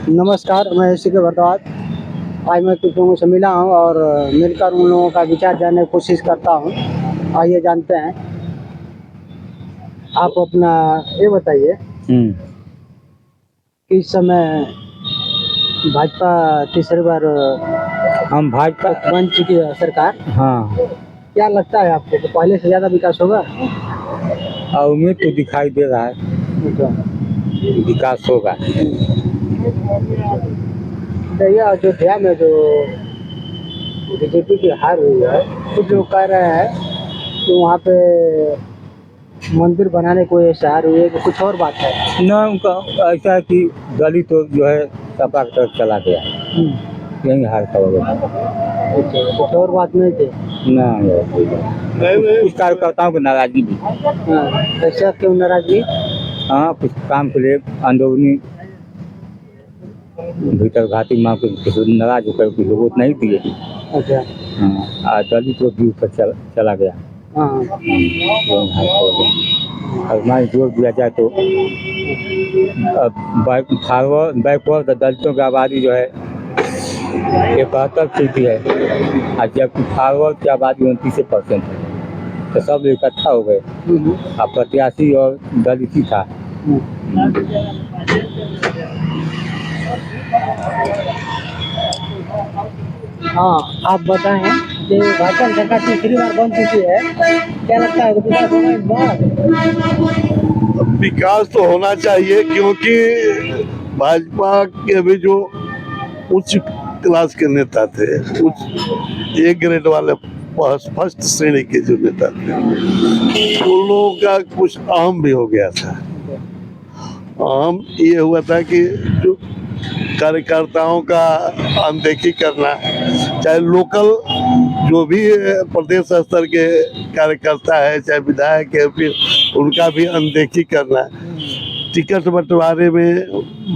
नमस्कार, मैं सी के भारद्वाज। आज मैं कुछ लोगों से मिला हूँ और मिलकर उन लोगों का विचार जानने की कोशिश करता हूँ। आइए जानते हैं। आप अपना ये बताइए कि इस समय भाजपा तीसरी बार हम भाजपा बन चुकी है सरकार। हाँ, क्या लगता है आपको कि पहले से ज़्यादा विकास होगा? और उम्मीद तो दिखाई दे रहा है कि विकास होगा। देखिए, अयोध्या में जो बीजेपी की हार हुई है, कुछ लोग कह रहे हैं कि वहाँ पे मंदिर बनाने को ये हार हुई है कि कुछ और बात है। न उनका ऐसा है कि दलित तो जो है सपा की तरफ चला गया, यही हार का वजह। कुछ और बात नहीं थी। कुछ कार्यकर्ताओं की नाराजगी भी। ऐसा क्यों नाराजगी? हाँ, कुछ काम के लिए अंदरूनी भीतर घाटी माँ को नाराज होकर कुछ वोट नहीं दिए। अच्छा। हाँ, दलित वोट भी ऊपर चला गया। और मान जोर दिया जाए तो बैकवर्ड दलितों की आबादी जो है 71% है, और जबकि फॉरवर्ड की आबादी 29% है। तो सब इकट्ठा हो गए। अब प्रत्याशी और दलित ही था। हाँ, आप बताएं कि भाजपा सरकार तीसरी बार बन चुकी है, क्या लगता है विकास होगा इस बार? विकास तो होना चाहिए, क्योंकि भाजपा के भी जो उच्च क्लास के नेता थे, उच्च ए ग्रेड वाले फर्स्ट श्रेणी के जो नेता थे, उन लोगों का कुछ अहम भी हो गया था। अहम ये हुआ था कि जो कार्यकर्ताओं का अनदेखी करना, चाहे लोकल जो भी प्रदेश स्तर के कार्यकर्ता है, चाहे विधायक है, फिर उनका भी अनदेखी करना। टिकट बंटवारे में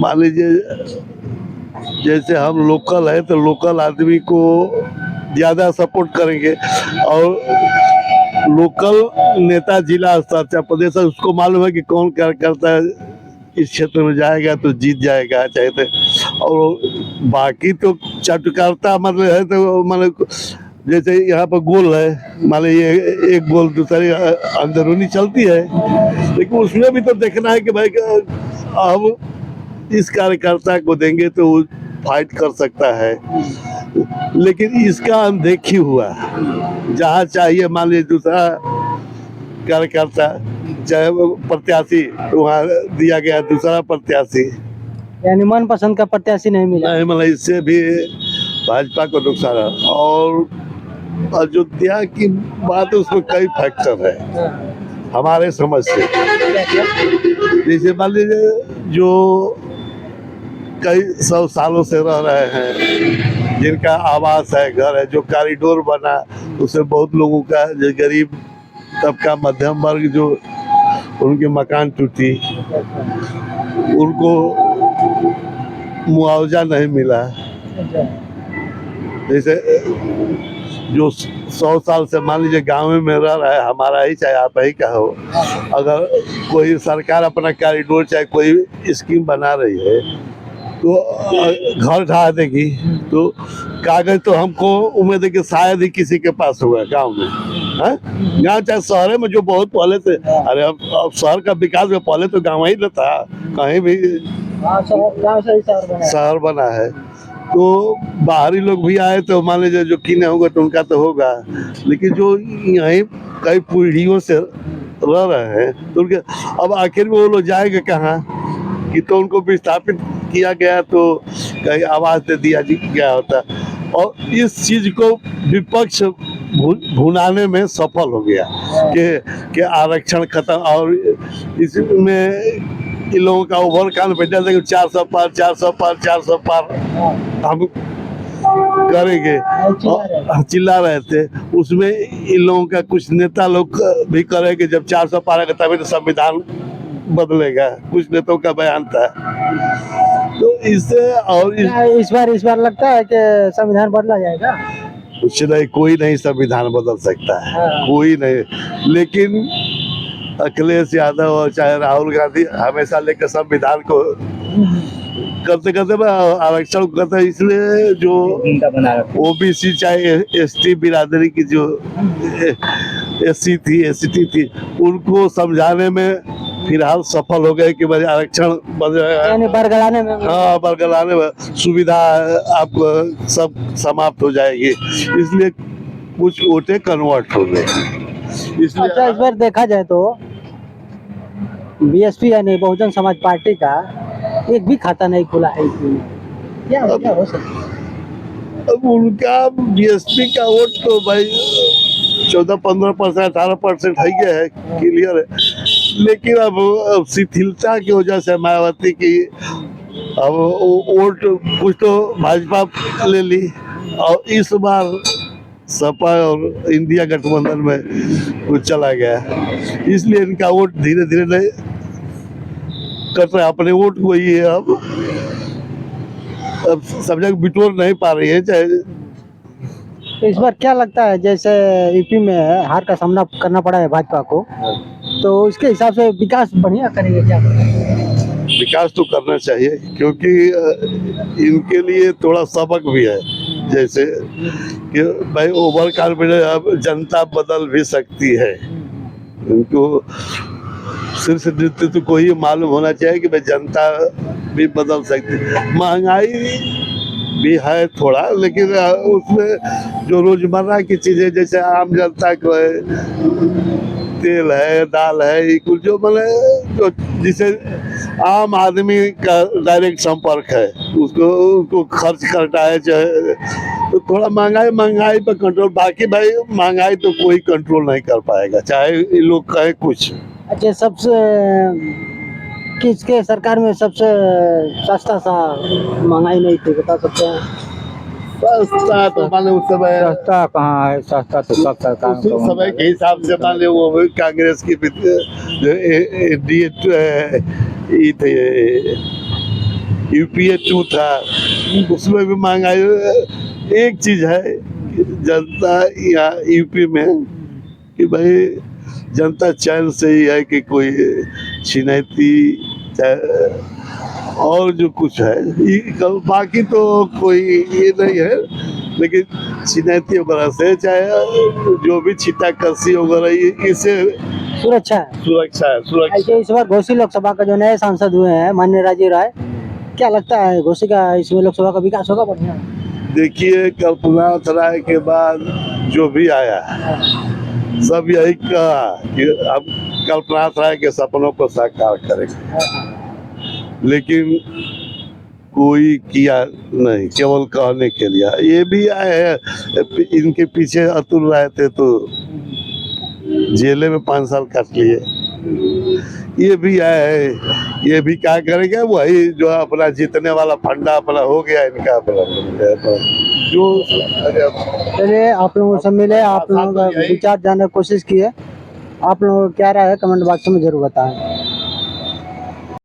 मान लीजिए जैसे हम लोकल है तो लोकल आदमी को ज़्यादा सपोर्ट करेंगे, और लोकल नेता जिला स्तर चाहे प्रदेश स्तर, उसको मालूम है कि कौन कार्यकर्ता इस क्षेत्र में जाएगा तो जीत जाएगा, चाहे तो। और बाकी तो चटकारता मतलब है तो मतलब जैसे यहाँ पर गोल है, मान लीजिए एक गोल दूसरी अंदरूनी चलती है, लेकिन उसमें भी तो देखना है कि भाई अब इस कार्यकर्ता को देंगे तो वो फाइट कर सकता है। लेकिन इसका अनदेखी हुआ, जहाँ चाहिए मान लीजिए दूसरा कार्यकर्ता चाहे वो प्रत्याशी, वहाँ दिया गया दूसरा प्रत्याशी, यानी मन पसंद का प्रत्याशी नहीं मिला। नहीं मतलब इससे भी भाजपा को नुकसान है। और अयोध्या की बात है, उसमें कई फैक्टर है हमारे समझ से। जैसे मान लीजिए जो कई 100 सालों से रह रहे हैं, जिनका आवास है, घर है, जो कॉरिडोर बना उससे बहुत लोगों का, जो गरीब तबका मध्यम वर्ग जो उनके मकान टूटी, उनको मुआवजा नहीं मिला। जैसे जो 100 साल से मान लीजिए गाँव में रह रहा है, हमारा ही चाहे आप ही का हो, अगर कोई सरकार अपना कॉरिडोर चाहे कोई स्कीम बना रही है तो घर ढा देगी, तो कागज तो हमको उम्मीद है कि शायद ही किसी के पास होगा गांव में। गांव चाहे शहर में जो बहुत पहले से, अरे अब शहर का विकास में पहले तो गांव ही न था, कहीं भी शहर बना है। तो बाहरी लोग भी आए तो मान लीजिए जो किने होगा तो उनका तो होगा, लेकिन जो यहीं कई पीढ़ियों से रह रहे हैं तो उनके अब आखिर में वो लोग जाएंगे कहाँ, कि तो उनको विस्थापित किया गया तो कहीं आवाज दे दिया गया होता। और इस चीज को विपक्ष भुनाने में सफल हो गया कि आरक्षण खत्म, और इसमें इन लोगों का ओवर कॉन्फिडेंस 400 पार 400 पार 400 पार हम करेंगे, चिल्ला रहे थे। उसमें इन लोगों का कुछ नेता लोग भी करेंगे जब 400 पार आएगा तभी तो संविधान बदलेगा, कुछ नेताओं का बयान था। तो इससे और इस बार लगता है कि संविधान बदला जाएगा? कुछ नहीं, कोई नहीं संविधान बदल सकता है, कोई नहीं। लेकिन अखिलेश यादव और चाहे राहुल गांधी हमेशा लेकर संविधान को करते करते मैं आरक्षण करता इसलिए जो गुंडा बना रखा ओबीसी चाहे एसटी बिरादरी की जो एससी थी एसटी थी उनको समझाने में फिलहाल सफल हो गए कि भाई आरक्षण बन जाएगा। यानी बरगलाने में हाँ बरकरार में सुविधा आपको सब समाप्त हो जाएगी इसलिए कुछ वोटें कन्वर्ट हो गए अच्छा, इसलिए इस बार देखा जाए तो बीएसपी यानी बहुजन समाज पार्टी का एक भी खाता नहीं खुला है यूपी में। क्या हो सकता है? अब उनका बीएसपी का वोट तो भाई 14-15% 18% है गया है क्लियर है लेकिन अब शिथिलता की वजह से मायावती की अब वोट कुछ तो भाजपा ले ली और इस बार सपा और इंडिया गठबंधन में कुछ चला गया इसलिए इनका वोट धीरे धीरे नहीं कट रहा है अपने वोट को ही है अब सब जगह बिटोर नहीं पा रही है चाहे तो इस बार क्या लगता है जैसे यूपी में हार का सामना करना पड़ा है भाजपा को तो उसके हिसाब से विकास बढ़िया करेंगे क्या? विकास तो करना चाहिए क्योंकि इनके लिए थोड़ा सबक भी है जैसे कि भाई ओवर कॉन्फिडेंस अब जनता बदल भी सकती है उनको शीर्ष नेतृत्व को ही मालूम होना चाहिए कि भाई जनता भी बदल सकती है महंगाई भी है थोड़ा लेकिन उसमें जो रोजमर्रा की चीजें जैसे आम जनता को है तेल है दाल है ये कुछ जो मतलब जो जिसे आम आदमी का डायरेक्ट संपर्क है उसको खर्च करता है चाहे तो थोड़ा महंगाई पर कंट्रोल बाकी भाई महंगाई तो कोई कंट्रोल नहीं कर पाएगा चाहे ये लोग कहे कुछ। अच्छा, सबसे किसके सरकार में सबसे सस्ता सा महंगाई नहीं थी बता सकते हैं? सस्ता तो मान लो उस समय सस्ता कहाँ है सस्ता तो सब सरकार उस समय के हिसाब से मान लो वो कांग्रेस की ये थे यूपीए 2 था उसमें भी महंगाई एक चीज है जनता यहाँ यूपी में कि भाई जनता चैन से ही है कि कोई छिनैती और जो कुछ है बाकी तो कोई ये नहीं है लेकिन छिनैती वगैरह से चाहे जो भी छिटा कसी वगैरह इससे सुरक्षा है। सुरक्षा है सुरक्षा। ऐसे इस बार घोसी लोकसभा का जो नए सांसद हुए हैं माननीय राजीव राय क्या लगता है घोसी का इसमें लोकसभा का विकास होगा बढ़िया? देखिए कल्पना राय के बाद जो भी आया सब यही कहा कि हम कल्पना राय के सपनों को साकार करेंगे लेकिन कोई किया नहीं केवल कहने के लिए ये भी आए हैं इनके पीछे अतुल राय थे तो जेले में 5 साल काट लिए ये भी आए हैं ये भी क्या करेंगे वही जो अपना जीतने वाला फंडा अपना हो गया इनका अपना जो चलिए आप लोगों से मिले आप लोगों का विचार जानने की कोशिश किए आप लोगों को क्या राय है कमेंट बॉक्स में जरूर बताएं।